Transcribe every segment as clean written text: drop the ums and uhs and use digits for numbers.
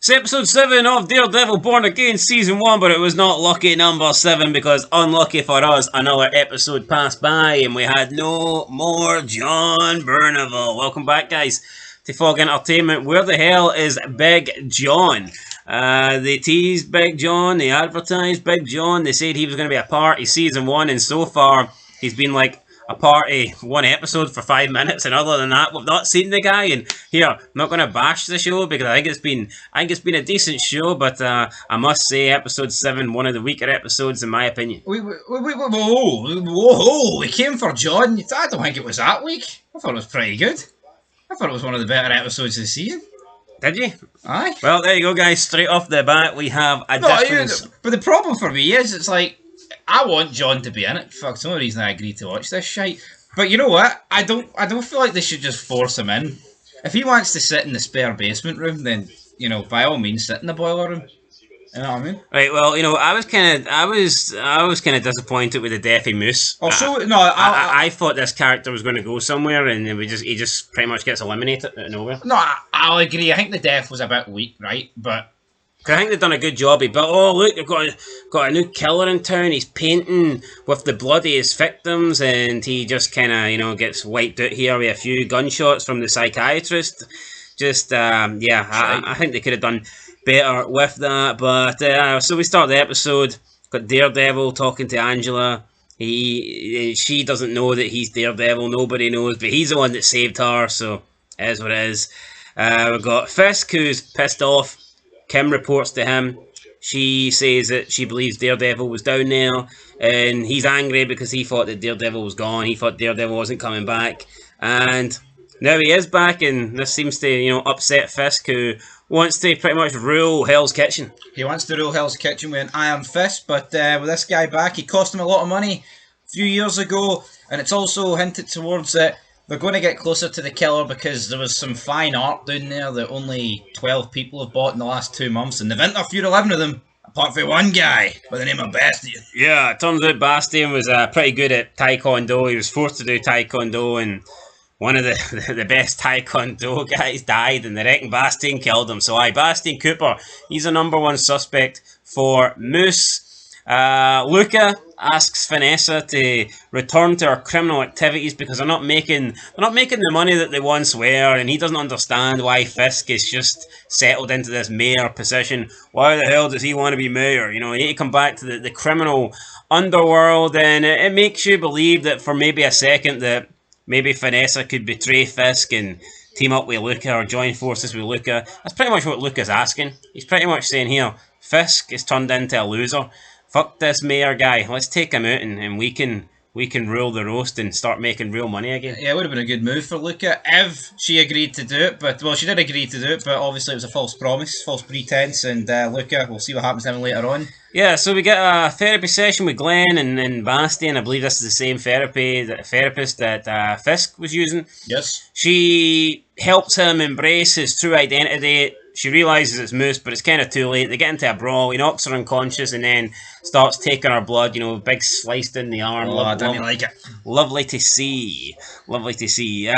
It's episode 7 of Daredevil Born Again Season 1, but it was not lucky number 7 because, unlucky for us, another episode passed by and we had no more John Berneville. Welcome back, guys, to Fog Entertainment. Where the hell is Big John? They teased Big John, they advertised Big John, they said he was going to be a part of Season 1, and so far he's been like a part of one episode for 5 minutes, and other than that, we've not seen the guy. And here, I'm not going to bash the show because I think it's been a decent show, but I must say, episode 7, one of the weaker episodes in my opinion. Whoa, we came for John. I don't think it was that weak. I thought it was pretty good. I thought it was one of the better episodes of the season. Did you? Aye. Well, there you go, guys. Straight off the bat, we have a difference. But the problem for me is, it's like, I want John to be in it. Fuck, it's the only reason I agreed to watch this shite. But you know what? I don't feel like they should just force him in. If he wants to sit in the spare basement room, then, you know, by all means, sit in the boiler room. You know what I mean? Right. Well, you know, I was kind of disappointed with the death of Muse. I thought this character was going to go somewhere, and he just pretty much gets eliminated out of nowhere. No, I'll agree. I think the death was a bit weak, right? But I think they've done a good job. But oh look, they've got a new killer in town. He's painting with the blood of his victims, and he just kind of gets wiped out here with a few gunshots from the psychiatrist. Just I think they could have done better with that. But so we start the episode. Got Daredevil talking to Angela. She doesn't know that he's Daredevil. Nobody knows, but he's the one that saved her. So it is what it is. We've got Fisk, who's pissed off. Kim reports to him. She says that she believes Daredevil was down there, and he's angry because he thought that Daredevil was gone. He thought Daredevil wasn't coming back, and now he is back, and this seems to upset Fisk, who wants to pretty much rule Hell's Kitchen. He wants to rule Hell's Kitchen with an iron fist, but with this guy back, he cost him a lot of money a few years ago, and it's also hinted towards that they're going to get closer to the killer because there was some fine art down there that only 12 people have bought in the last 2 months, and they've interviewed 11 of them, apart from one guy by the name of Bastian. Yeah, it turns out Bastian was pretty good at Taekwondo. He was forced to do Taekwondo, and one of the best Taekwondo guys died, and they reckon Bastian killed him. So Bastian Cooper, he's a number 1 suspect for Muse. Luca asks Vanessa to return to her criminal activities because they're not making the money that they once were, and he doesn't understand why Fisk is just settled into this mayor position. Why the hell does he want to be mayor? You need to come back to the criminal underworld, and it makes you believe that for maybe a second that maybe Vanessa could betray Fisk and team up with Luca or join forces with Luca. That's pretty much what Luca's asking. He's pretty much saying here, Fisk is turned into a loser. Fuck this mayor guy. Let's take him out and we can rule the roast and start making real money again. Yeah, it would have been a good move for Luca if she agreed to do it. But she did agree to do it, but obviously it was a false promise, false pretense, and Luca, we'll see what happens to him later on. Yeah, so we get a therapy session with Glenn and Bastian. I believe this is the same therapist that Fisk was using. Yes. She helps him embrace his true identity. She realises it's Muse, but it's kind of too late. They get into a brawl. He knocks her unconscious and then starts taking her blood. Big sliced in the arm. Oh, I didn't like it. Lovely to see. Lovely to see.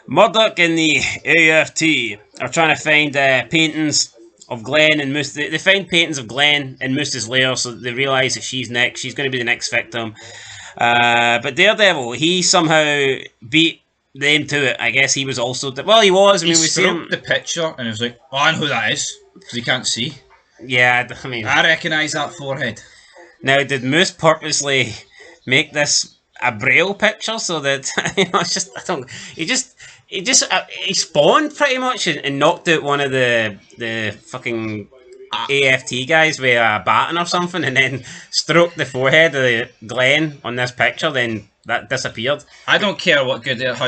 Murdoch and the AFT are trying to find paintings of Glenn and Muse. They find paintings of Glenn in Muse's lair, so they realise that she's next. She's going to be the next victim. But Daredevil, he somehow beat them to it. I guess he was also... he was. We see him the picture and he was like, oh, I know who that is, because he can't see. Yeah, I recognise that forehead. Now, did Muse purposely make this a braille picture so that it's just... I don't... He spawned pretty much and knocked out one of the fucking AFT guys with a baton or something, and then stroked the forehead of Glenn on this picture, then that disappeared. I don't care how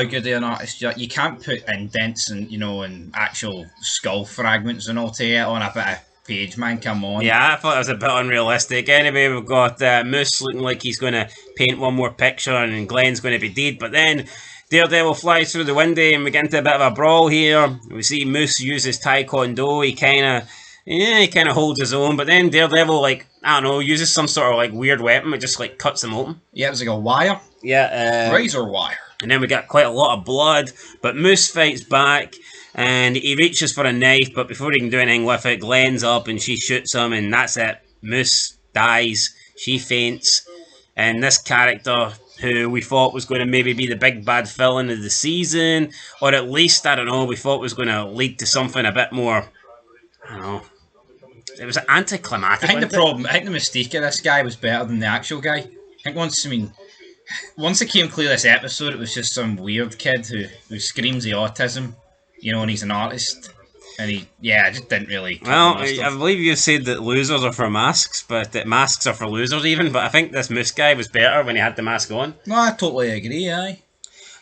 good an artist you can't put indents and and actual skull fragments and all to it on a bit of page, man. Come on. Yeah, I thought it was a bit unrealistic. Anyway, we've got Moose looking like he's going to paint one more picture, and Glenn's going to be dead. But then Daredevil flies through the window, and we get into a bit of a brawl here. We see Moose use his Taekwondo. He kind of holds his own, but then Daredevil, uses some sort of weird weapon. It just cuts him open. Yeah, it was like a wire. Yeah, razor wire. And then we got quite a lot of blood, but Moose fights back, and he reaches for a knife, but before he can do anything with it, Glenn's up and she shoots him, and that's it. Moose dies, she faints, and this character, who we thought was going to maybe be the big bad villain of the season, or at least, I don't know, we thought was going to lead to something a bit more, I don't know, it was anticlimactic. I think the mystique of this guy was better than the actual guy. I think once it came clear this episode, it was just some weird kid who screams the autism, and he's an artist. And I just didn't really... Well, I believe you said that losers are for masks, but that masks are for losers even, but I think this Moose guy was better when he had the mask on. No, I totally agree, aye.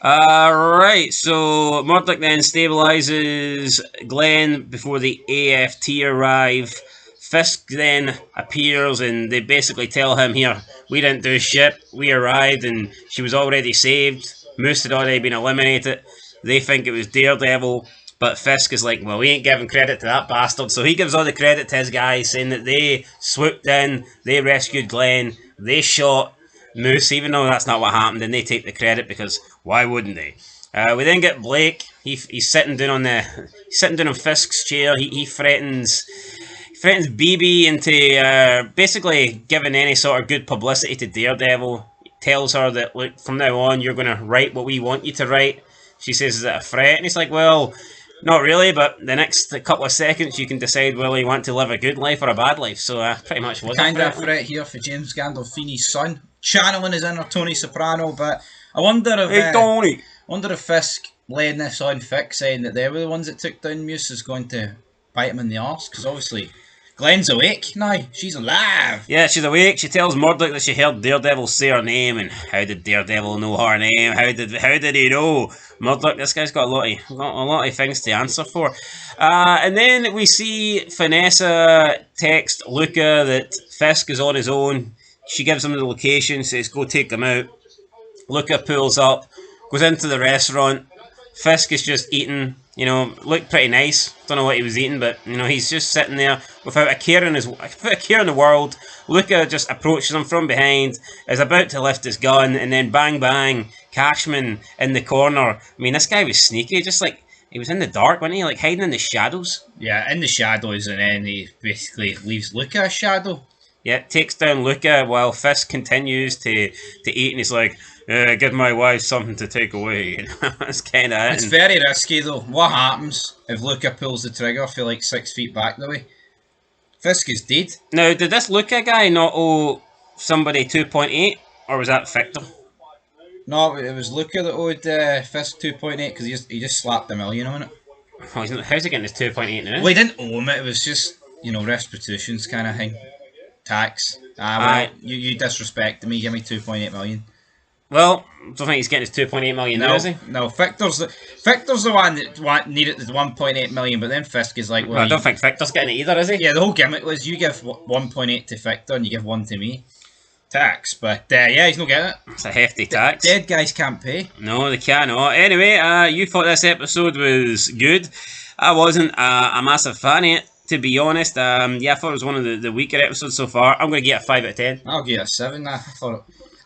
Right, so Murdoch then stabilises Glenn before the AFT arrive. Fisk then appears and they basically tell him, here, we didn't do shit, we arrived and she was already saved. Moose had already been eliminated. They think it was Daredevil. But Fisk is like, well, we ain't giving credit to that bastard. So he gives all the credit to his guys, saying that they swooped in, they rescued Glenn, they shot Moose, even though that's not what happened, and they take the credit because why wouldn't they? We then get Blake. He's sitting down on Fisk's chair. He threatens BB into basically giving any sort of good publicity to Daredevil. He tells her that, look, from now on, you're going to write what we want you to write. She says, is it a threat? And he's like, well, not really, but the next couple of seconds you can decide whether you want to live a good life or a bad life. So pretty much was kind of a threat here for James Gandolfini's son, channeling his inner Tony Soprano. But I wonder if if Fisk laying this on Fisk, saying that they were the ones that took down Muse, is going to bite him in the arse, because obviously Glenn's awake now. She's alive. Yeah, she's awake. She tells Murdoch that she heard Daredevil say her name, and how did Daredevil know her name? How did he know? Murdoch, this guy's got a lot of things to answer for. And then we see Vanessa text Luca that Fisk is on his own. She gives him the location, says go take him out. Luca pulls up, goes into the restaurant. Fisk is just eating. Looked pretty nice. Don't know what he was eating, but he's just sitting there without a care in the world. Luca just approaches him from behind, is about to lift his gun, and then bang bang, Cashman in the corner. I mean, this guy was sneaky, just like he was in the dark, wasn't he? Like hiding in the shadows. Yeah, in the shadows, and then he basically leaves Luca a shadow. Yeah, takes down Luca while Fisk continues to eat, and he's like, give my wife something to take away. That's kind of it. It's very risky though. What happens if Luca pulls the trigger for like 6 feet back the way? Fisk is dead. Now, did this Luca guy not owe somebody 2.8, or was that Victor? No, it was Luca that owed Fisk 2.8 because he just slapped $1 million on it. Oh, how's he getting his 2.8 now? Well, he didn't owe him it. It was just restitutions kind of thing. Tax. You disrespected me. Give me 2.8 million. Well, I don't think he's getting his 2.8 million now, is he? No, Victor's the one that needed the 1.8 million, but then Fisk is like, well, I don't think Victor's getting it either, is he? Yeah, the whole gimmick was you give 1.8 to Victor and you give 1 to me. Tax, but he's not getting it. It's a hefty tax. Dead guys can't pay. No, they cannot. Anyway, you thought this episode was good. I wasn't a massive fan of it, to be honest. I thought it was one of the weaker episodes so far. I'm going to give it a 5 out of 10. I'll give it a 7.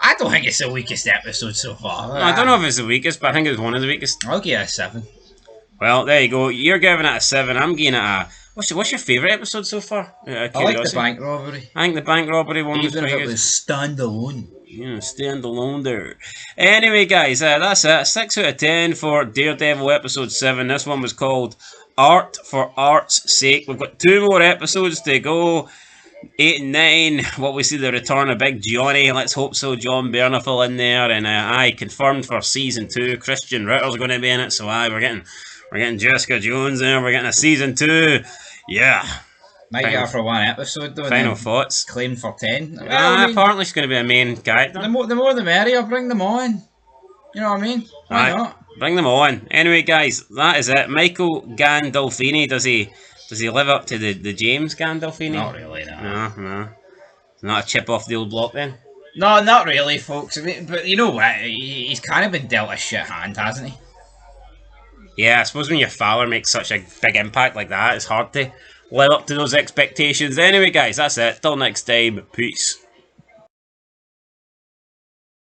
I don't think it's the weakest episode so far. No, I don't know if it's the weakest, but I think it was one of the weakest. I'll give it a 7. Well, there you go. You're giving it a 7. I'm giving it a... What's your favourite episode so far? I like the bank robbery. I think the bank robbery one was pretty good. Even if it was standalone. Yeah, standalone there. Anyway, guys, that's it. 6 out of 10 for Daredevil episode 7. This one was called Art for Art's Sake. We've got 2 more episodes to go. 8 and 9. What we see the return of Big Johnny. Let's hope so. John Bernthal in there, and confirmed for season 2. Christian Ritter's going to be in it. So we're getting Jessica Jones there. We're getting a season 2. Yeah. Might get her for 1 episode though. Final thoughts. Claimed for 10. Apparently she's going to be a main character. The more the merrier. Bring them on. You know what I mean? Why not? Bring them on. Anyway, guys, that is it. Michael Gandolfini, does he live up to the James Gandolfini? Not really, no. No. Not a chip off the old block then? No, not really, folks. I mean, but you know what? He's kind of been dealt a shit hand, hasn't he? Yeah, I suppose when your father makes such a big impact like that, it's hard to live up to those expectations. Anyway, guys, that's it. Till next time. Peace.